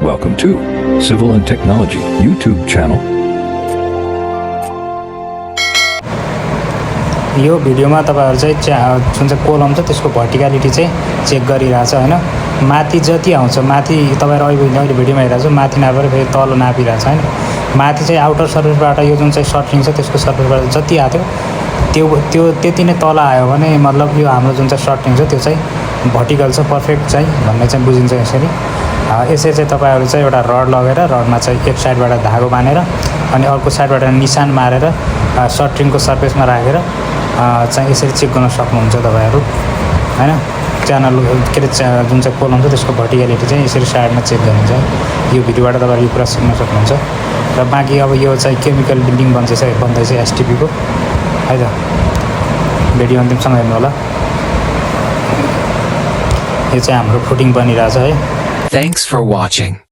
Welcome to Civil and Technology YouTube channel. यो भिडियोमा तपाईहरु चाहिँ जुन चाहिँ कोलम छ त्यसको भर्टिकलिटी चाहिँ चेक गरिरहेछ हैन माथि जति आउँछ माथि तपाईहरु अहिले भिडियोमा हेरिरहेछ माथि नापेर फेरि तल नापिरहेछ हैन माथि चाहिँ आउटर सर्फेसबाट यो जुन चाहिँ सटरिङ छ त्यसको सर्फेसबाट जति आथ्यो त्यो त्यति नै तल आयो भने मतलब यो हाम्रो जुन चाहिँ सटरिङ छ त्यो चाहिँ भर्टिकल छ परफेक्ट चाहिँ भन्ने चाहिँ बुझिन्छ यसरी यसरी चाहिँ तपाईहरु चाहिँ एउटा रड लगेर रडमा चाहिँ एक साइडबाट धागो बानेर अनि अर्को साइडबाट निशान मारेर सटरिङको सर्फेसमा राखेर चाहिँ यसरी चेक गर्न सक्नुहुन्छ तपाईहरु हैन च्यानल के रे जुन चाहिँ कोलम छ त्यसको भर्टिकलिटी चाहिँ यसरी साइडमा चेक गरिन्छ यो भिडियोबाट तपाईहरु यो कुरा सिक्न सक्नुहुन्छ र बाँकी अब यो चाहिँ केमिकल बिल्डिङ बन्दैछ एसटीपी को है त भिडियो अन्तिमसम्म हेर्नु होला यो चाहिँ हाम्रो फुटिङ बनिरहेछ है Thanks for watching.